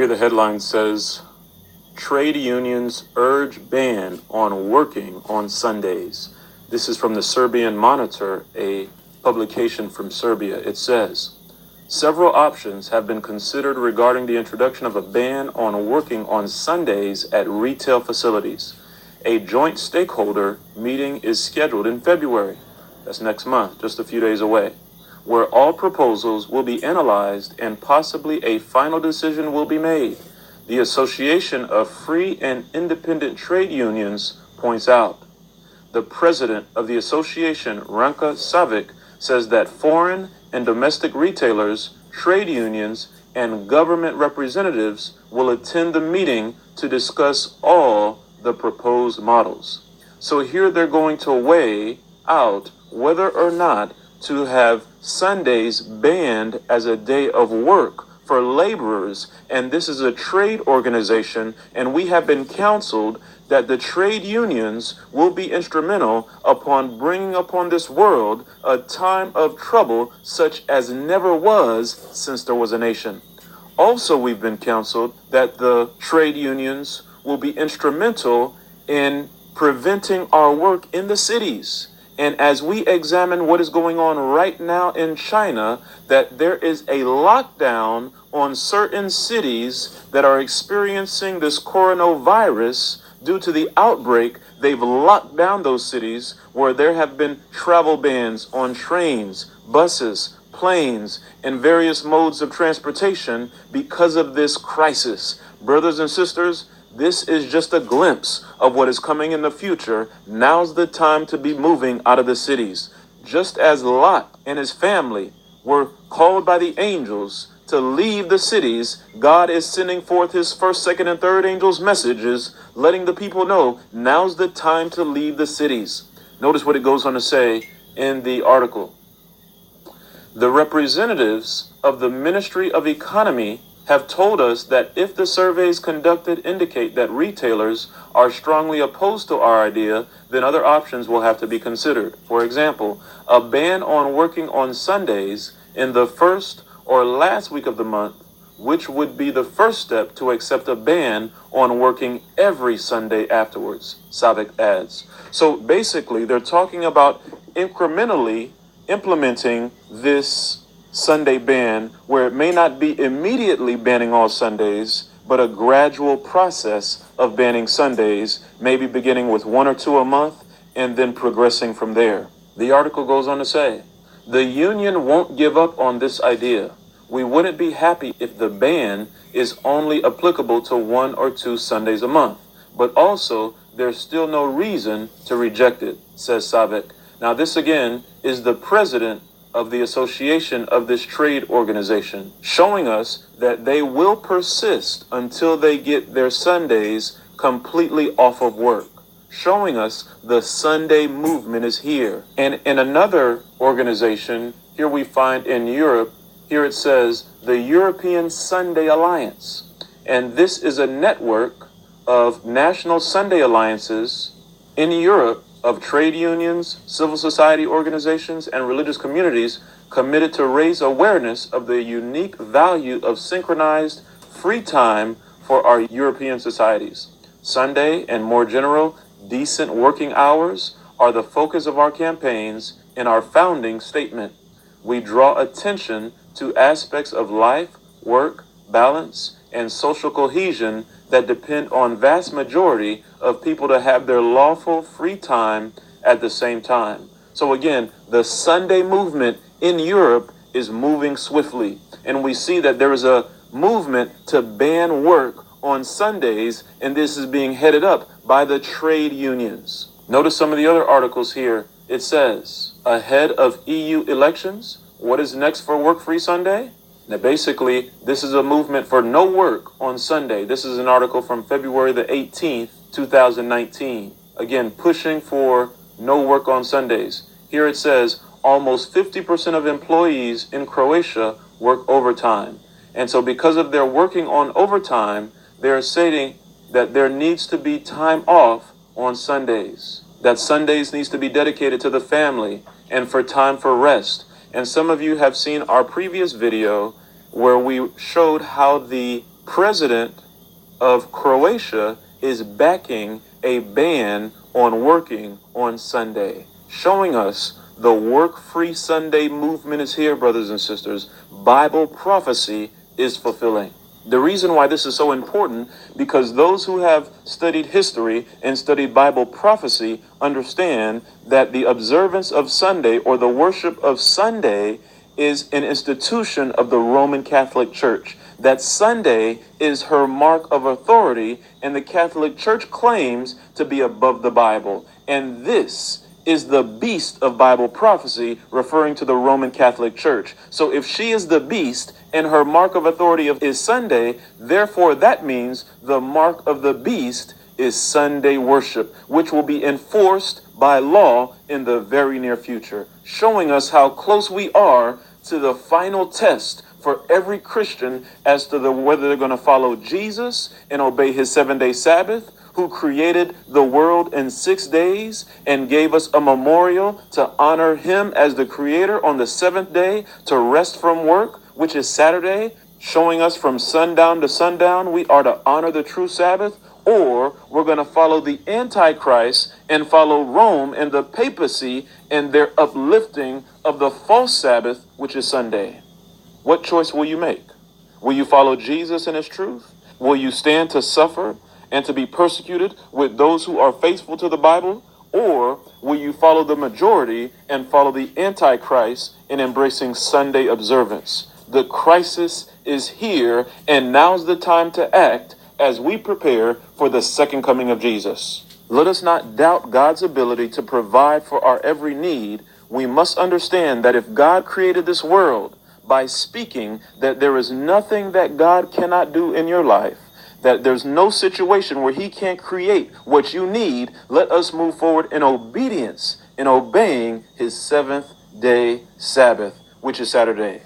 Here the headline says, Trade unions urge ban on working on Sundays. This is from the Serbian Monitor, a publication from Serbia. It says, several options have been considered regarding the introduction of a ban on working on Sundays at retail facilities. A joint stakeholder meeting is scheduled in February, that's next month, just a few days away, where all proposals will be analyzed and possibly a final decision will be made. The Association of Free and Independent Trade Unions points out. The president of the association, Ranka Savic, says that foreign and domestic retailers, trade unions, and government representatives will attend the meeting to discuss all the proposed models. So here they're going to weigh out whether or not to have Sundays banned as a day of work for laborers, and this is a trade organization, and we have been counseled that the trade unions will be instrumental upon bringing upon this world a time of trouble such as never was since there was a nation. Also, we've been counseled that the trade unions will be instrumental in preventing our work in the cities. And as we examine what is going on right now in China, that there is a lockdown on certain cities that are experiencing this coronavirus due to the outbreak. They've locked down those cities where there have been travel bans on trains, buses, planes, and various modes of transportation because of this crisis. Brothers and sisters, this is just a glimpse of what is coming in the future. Now's the time to be moving out of the cities. Just as Lot and his family were called by the angels to leave the cities, God is sending forth his first, second, and third angels' messages, letting the people know now's the time to leave the cities. Notice what it goes on to say in the article. The representatives of the Ministry of Economy have told us that if the surveys conducted indicate that retailers are strongly opposed to our idea, then other options will have to be considered. For example, a ban on working on Sundays in the first or last week of the month, which would be the first step to accept a ban on working every Sunday afterwards, Savic adds. So basically, they're talking about incrementally implementing this Sunday ban, where it may not be immediately banning all Sundays, but a gradual process of banning Sundays, maybe beginning with 1 or 2 a month and then progressing from there. The article goes on to say, the union won't give up on this idea. We wouldn't be happy if the ban is only applicable to 1 or 2 Sundays a month, but also there's still no reason to reject it, says Savic. Now this again is the president of the association of this trade organization, showing us that they will persist until they get their Sundays completely off of work, showing us the Sunday movement is here. And in another organization, here we find in Europe, here it says the European Sunday Alliance. And this is a network of national Sunday alliances in Europe of trade unions, civil society organizations, and religious communities committed to raise awareness of the unique value of synchronized free time for our European societies. Sunday and more general, decent working hours are the focus of our campaigns in our founding statement. We draw attention to aspects of life, work, balance, and social cohesion that depend on vast majority of people to have their lawful free time at the same time. So again, the Sunday movement in Europe is moving swiftly. And we see that there is a movement to ban work on Sundays, and this is being headed up by the trade unions. Notice some of the other articles here. It says, ahead of EU elections, what is next for Work-Free Sunday? Now, basically, this is a movement for no work on Sunday. This is an article from February the 18th, 2019. Again, pushing for no work on Sundays. Here it says, almost 50% of employees in Croatia work overtime. And so because of their working on overtime, they're saying that there needs to be time off on Sundays. That Sundays needs to be dedicated to the family and for time for rest. And some of you have seen our previous video where we showed how the president of Croatia is backing a ban on working on Sunday, showing us the work-free Sunday movement is here, brothers and sisters. Bible prophecy is fulfilling. The reason why this is so important, because those who have studied history and studied Bible prophecy understand that the observance of Sunday, or the worship of Sunday, is an institution of the Roman Catholic Church. That Sunday is her mark of authority, and the Catholic Church claims to be above the Bible. And this is the beast of Bible prophecy, referring to the Roman Catholic Church. So if she is the beast and her mark of authority is Sunday, therefore that means the mark of the beast is Sunday worship, which will be enforced by law in the very near future, showing us how close we are to the final test for every Christian as to whether they're going to follow Jesus and obey his 7-day Sabbath, who created the world in 6 days and gave us a memorial to honor him as the creator on the 7th day, to rest from work, which is Saturday, showing us from sundown to sundown we are to honor the true Sabbath, or we're going to follow the Antichrist and follow Rome and the papacy and their uplifting of the false Sabbath, which is Sunday. What choice will you make? Will you follow Jesus and his truth? Will you stand to suffer and to be persecuted with those who are faithful to the Bible? Or will you follow the majority and follow the Antichrist in embracing Sunday observance? The crisis is here, and now's the time to act as we prepare for the second coming of Jesus. Let us not doubt God's ability to provide for our every need. We must understand that if God created this world by speaking, that there is nothing that God cannot do in your life, that there's no situation where he can't create what you need. Let us move forward in obedience, in obeying his 7th day Sabbath, which is Saturday.